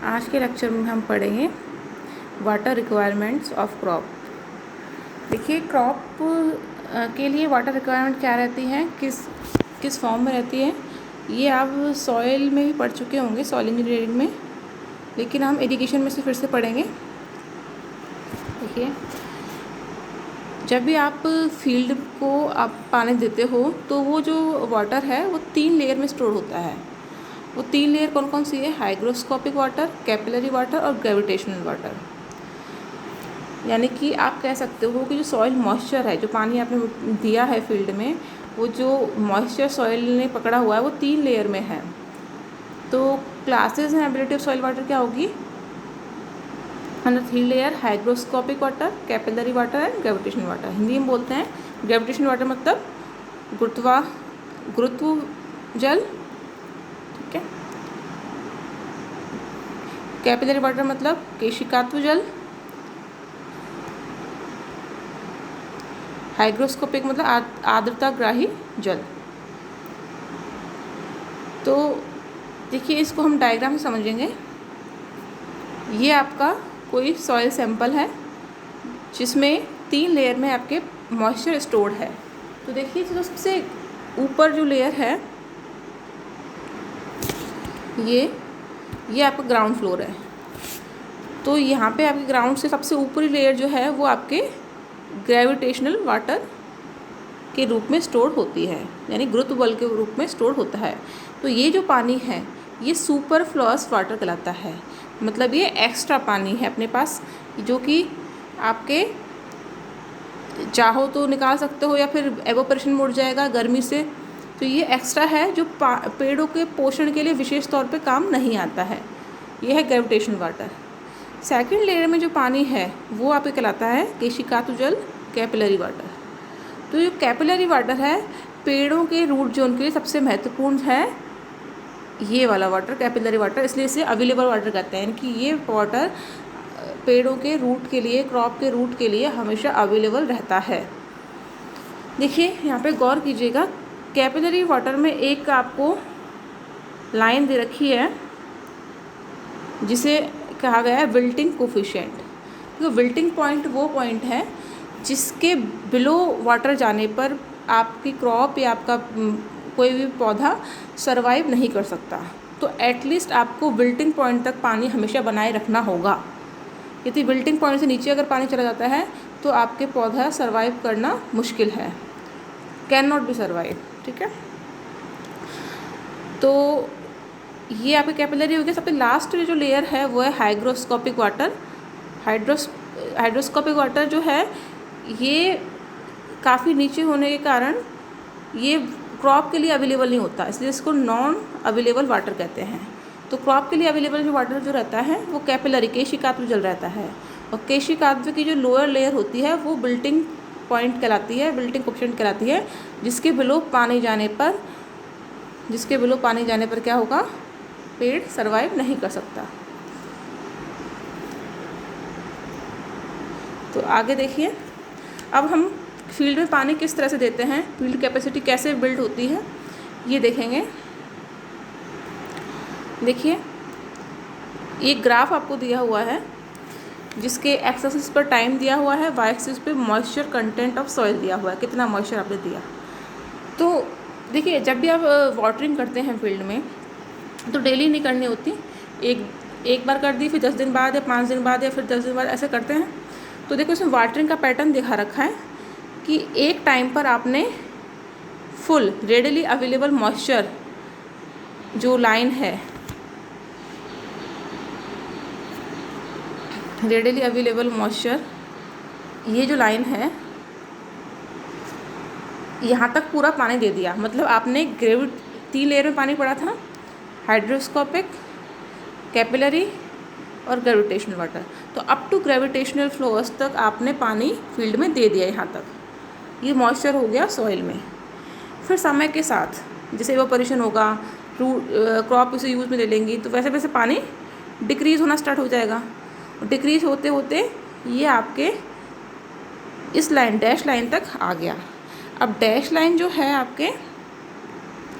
आज के लेक्चर में हम पढ़ेंगे वाटर रिक्वायरमेंट्स ऑफ क्रॉप। देखिए, क्रॉप के लिए वाटर रिक्वायरमेंट क्या रहती है, किस फॉर्म में रहती है, ये आप सॉइल में भी पढ़ चुके होंगे, सॉइल इंजीनियरिंग में, लेकिन हम इरिगेशन में से फिर से पढ़ेंगे। देखिए, जब भी आप फील्ड को आप पानी देते हो तो वो जो वाटर है वो 3 लेयर में स्टोर होता है। वो 3 लेयर कौन कौन सी है? हाइग्रोस्कोपिक वाटर, कैपिलरी वाटर और ग्रेविटेशनल वाटर। यानी कि आप कह सकते हो कि जो सॉइल मॉइस्चर है, जो पानी आपने दिया है फील्ड में, वो जो मॉइस्चर सॉइल ने पकड़ा हुआ है वो 3 लेयर में है। तो classes and ability of soil water क्या होगी? Under 3 layer, hygroscopic water, capillary water and gravitational water. Hindi में बोलते हैं ग्रेविटेशनल वाटर मतलब गुरुत्व जल, ठीक है। कैपिलरी वाटर मतलब केशिकात्व जल। हाइग्रोस्कोपिक मतलब आर्द्रताग्राही जल। तो देखिए, इसको हम डायग्राम से समझेंगे। ये आपका कोई सॉइल सैंपल है जिसमें 3 लेयर में आपके मॉइस्चर स्टोर्ड है। तो देखिए, जो सबसे ऊपर जो लेयर है ये आपका ग्राउंड फ्लोर है। तो यहाँ पे आपके ग्राउंड से सबसे ऊपरी लेयर जो है वो आपके ग्रेविटेशनल वाटर के रूप में स्टोर होती है, यानी गुरुत्व बल के रूप में स्टोर होता है। तो ये जो पानी है ये सुपरफ्लुअस वाटर कहलाता है, मतलब ये एक्स्ट्रा पानी है अपने पास, जो कि आपके चाहो तो निकाल सकते हो या फिर एवोपरेशन में उड़ जाएगा गर्मी से। तो ये एक्स्ट्रा है जो पेड़ों के पोषण के लिए विशेष तौर पे काम नहीं आता है। ये है ग्रेविटेशनल वाटर। सेकंड लेयर में जो पानी है वो आपके कहलाता है केशिकात्व जल, कैपिलरी वाटर। तो जो कैपिलरी वाटर है पेड़ों के रूट जोन के लिए सबसे महत्वपूर्ण है, ये वाला वाटर कैपिलरी वाटर, इसलिए इसे अवेलेबल वाटर कहते हैं। यानी कि ये वाटर पेड़ों के रूट के लिए, क्रॉप के रूट के लिए हमेशा अवेलेबल रहता है। देखिए, यहाँ पे गौर कीजिएगा, कैपिलरी वाटर में एक आपको लाइन दे रखी है जिसे कहा गया है विल्टिंग कोफिशिएंट। तो विल्टिंग पॉइंट वो पॉइंट है जिसके बिलो वाटर जाने पर आपकी क्रॉप या आपका कोई भी पौधा सरवाइव नहीं कर सकता। तो एटलीस्ट आपको विल्टिंग पॉइंट तक पानी हमेशा बनाए रखना होगा। यदि विल्टिंग पॉइंट से नीचे अगर पानी चला जाता है तो आपके पौधा सरवाइव करना मुश्किल है, कैन नॉट बी सरवाइव, ठीक है। तो ये आपके कैपिलरी हो गया। सबसे लास्ट जो लेयर है वो है हाइग्रोस्कोपिक वाटर। हाइड्रोस्कोपिक वाटर जो है ये काफ़ी नीचे होने के कारण ये क्रॉप के लिए अवेलेबल नहीं होता, इसलिए इसको नॉन अवेलेबल वाटर कहते हैं। तो क्रॉप के लिए अवेलेबल जो वाटर जो रहता है वो कैपिलरी केशिकात्व जल रहता है, और केशिकात्व की जो लोअर लेयर होती है वो विल्टिंग पॉइंट कहलाती है, विल्टिंग कोफिशिएंट कहलाती है, जिसके बिलो पानी जाने पर क्या होगा? पेड़ सरवाइव नहीं कर सकता। तो आगे देखिए, अब हम फील्ड में पानी किस तरह से देते हैं, फील्ड कैपेसिटी कैसे बिल्ड होती है, ये देखेंगे। देखिए, ये ग्राफ आपको दिया हुआ है जिसके एक्स एक्सिस पर टाइम दिया हुआ है, वाई एक्सिस पे मॉइस्चर कंटेंट ऑफ सॉइल दिया हुआ है, कितना मॉइस्चर आपने दिया। तो देखिए, जब भी आप वाटरिंग करते हैं फील्ड में तो डेली नहीं करनी होती, एक बार कर दी, फिर 10 दिन बाद या 5 दिन बाद या फिर 10 दिन बाद ऐसे करते हैं। तो देखो, इसमें वाटरिंग का पैटर्न दिखा रखा है कि एक टाइम पर आपने फुल रेडिली अवेलेबल मॉइस्चर जो लाइन है, रेडिली अवेलेबल मॉइस्चर, ये जो लाइन है यहाँ तक पूरा पानी दे दिया। मतलब आपने 3 लेयर में पानी पड़ा था, हाइड्रोस्कोपिक, कैपिलरी और ग्रेविटेशनल वाटर। तो अप टू ग्रेविटेशनल फ्लोअर्स तक आपने पानी फील्ड में दे दिया। यहाँ तक ये मॉइस्चर हो गया सॉइल में। फिर समय के साथ जैसे इवेपोरेशन होगा, क्रॉप उसे यूज़ में ले लेंगी, तो वैसे वैसे पानी डिक्रीज़ होना स्टार्ट हो जाएगा। डिक्रीज़ होते होते ये आपके इस लाइन, डैश लाइन तक आ गया। अब डैश लाइन जो है आपके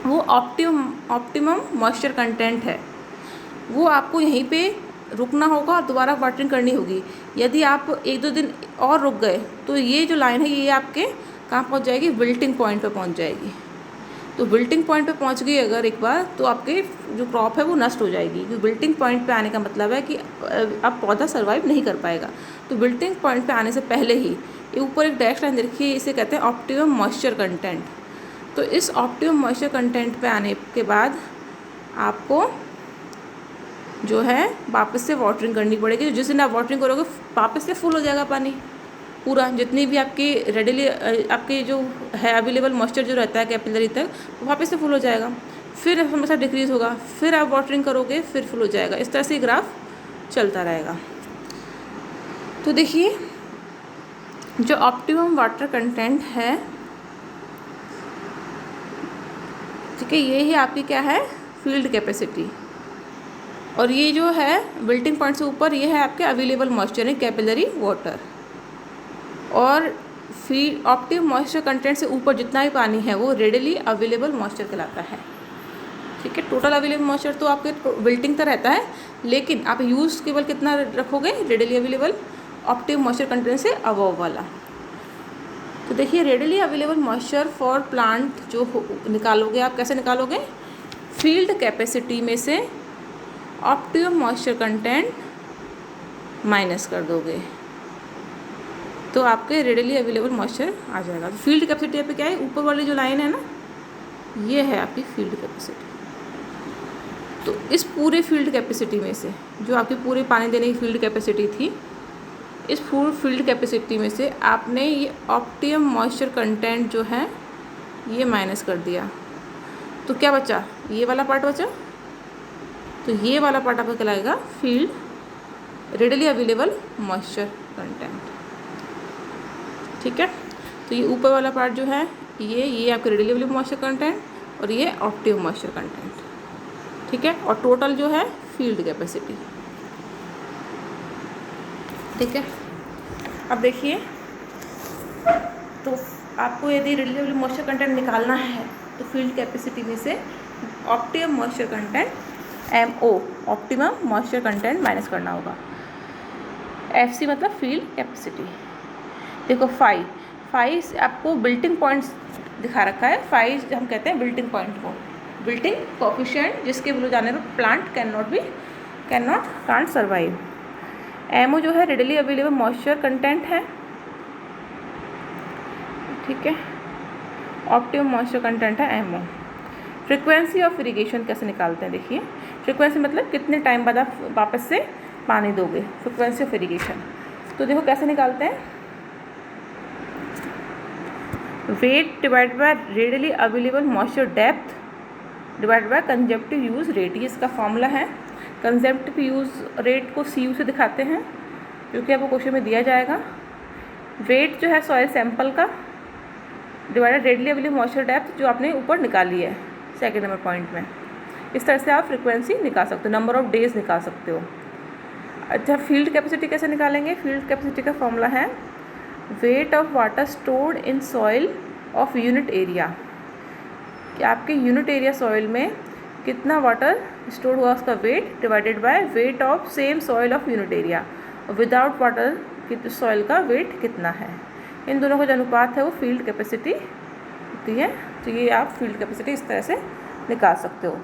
वो ऑप्टिमम मॉइस्चर कंटेंट है, वो आपको यहीं पे रुकना होगा और दोबारा वाटरिंग करनी होगी। यदि आप 1-2 दिन और रुक गए तो ये जो लाइन है ये आपके कहाँ पहुँच जाएगी, विल्टिंग पॉइंट पे पहुँच जाएगी। तो विल्टिंग पॉइंट पे पहुँच गई अगर एक बार, तो आपके जो क्रॉप है वो नष्ट हो जाएगी, क्योंकि विल्टिंग पॉइंट पे आने का मतलब है कि अब पौधा सर्वाइव नहीं कर पाएगा। तो विल्टिंग पॉइंट पे आने से पहले ही ऊपर एक डैश लाइन देखिए, इसे कहते हैं ऑप्टिमम मॉइस्चर कंटेंट। तो इस ऑप्टिमम मॉइस्चर कंटेंट पे आने के बाद आपको जो है वापस से वाटरिंग करनी पड़ेगी। जिस दिन आप वाटरिंग करोगे वापस से फुल हो जाएगा पानी पूरा, जितनी भी आपकी रेडिली आपके जो है अवेलेबल मॉइस्चर जो रहता है कैपिलरी तक, वो वापस से फुल हो जाएगा। फिर हमेशा डिक्रीज़ होगा, फिर आप वाटरिंग करोगे फिर फुल हो जाएगा। इस तरह से ग्राफ चलता रहेगा। तो देखिए जो ऑप्टिमम वाटर कंटेंट है, ठीक है, ये ही आपकी क्या है, फील्ड कैपेसिटी। और ये जो है विल्टिंग पॉइंट से ऊपर ये है आपके available moisture in capillary water. और फील्ड ऑप्टिमम मॉइस्चर कंटेंट से ऊपर जितना भी पानी है वो रेडिली अवेलेबल मॉइस्चर कहलाता है। ठीक है, टोटल अवेलेबल मॉइस्चर तो आपके विल्टिंग तक रहता है, लेकिन आप यूज़ केवल कितना रखोगे, readily available optimum moisture content से अबव वाला। तो देखिए readily available moisture for plant जो निकालोगे आप, कैसे निकालोगे, फील्ड कैपेसिटी में से ऑप्टिमम मॉइस्चर कंटेंट माइनस कर दोगे तो आपके रेडिली अवेलेबल मॉइस्चर आ जाएगा। तो फील्ड कैपेसिटी पे क्या है, ऊपर वाली जो लाइन है ना, ये है आपकी फील्ड कैपेसिटी। तो इस पूरे फील्ड कैपेसिटी में से जो आपकी पूरे पानी देने की फील्ड कैपेसिटी थी, इस फुल फील्ड कैपेसिटी में से आपने ये ऑप्टिमम मॉइस्चर कंटेंट जो है ये माइनस कर दिया। तो क्या बचा, ये वाला पार्ट बचा। तो ये वाला पार्ट आपका कहलाएगा field readily available moisture content. ठीक है, तो ये ऊपर वाला पार्ट जो है ये आपके रेडिली अवेलेबल मॉइस्चर कंटेंट और ये ऑप्टिमम मॉइस्चर कंटेंट। ठीक है, और टोटल जो है फील्ड कैपेसिटी। ठीक है, अब देखिए, तो आपको यदि रेडिली अवेलेबल मॉइस्चर कंटेंट निकालना है तो फील्ड कैपेसिटी में से optimum moisture content MO optimum moisture content minus करना होगा। FC मतलब फील्ड कैपेसिटी। देखो 5 आपको बिल्टिंग पॉइंट्स दिखा रखा है। 5 हम कहते हैं बिल्टिंग पॉइंट को, बिल्टिंग कोफिशिएंट, जिसके बिलो जाने पर प्लांट कांट सर्वाइव। MO जो है रेडिली अवेलेबल मॉइस्चर कंटेंट है। ठीक है, ऑप्टिमम मॉइस्चर कंटेंट है MO। फ्रीक्वेंसी ऑफ इरिगेशन कैसे निकालते हैं, देखिए फ्रीक्वेंसी मतलब कितने टाइम बाद आप वापस से पानी दोगे, फ्रीक्वेंसी ऑफ इरिगेशन। तो देखो कैसे निकालते हैं, weight divide by readily available moisture depth divide by consumptive use rate, ये इसका फॉर्मूला है। कंजम्पटिव यूज रेट को CU से दिखाते हैं, जो कि आपको क्वेश्चन में दिया जाएगा। वेट जो है सॉइल सैंपल का divided readily available moisture depth जो आपने ऊपर निकाली है सेकेंड नंबर पॉइंट में। इस तरह से आप फ्रीक्वेंसी निकाल सकते हो, नंबर ऑफ डेज निकाल सकते हो। अच्छा, फील्ड कैपेसिटी कैसे निकालेंगे, फील्ड कैपेसिटी का फॉर्मूला है weight of water stored in soil of unit area, कि आपके यूनिट एरिया सॉइल में कितना वाटर स्टोर हुआ उसका weight divided by weight of same soil of unit area, और विदाउट वाटर की सॉइल का वेट कितना है। इन दोनों का जो अनुपात है वो फील्ड कैपेसिटी होती है। तो ये आप फील्ड कैपेसिटी इस तरह से निकाल सकते हो।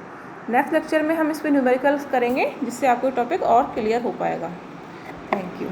नेक्स्ट लेक्चर में हम इस पर न्यूमेरिकल्स करेंगे, जिससे आपको टॉपिक और क्लियर हो पाएगा। Thank you.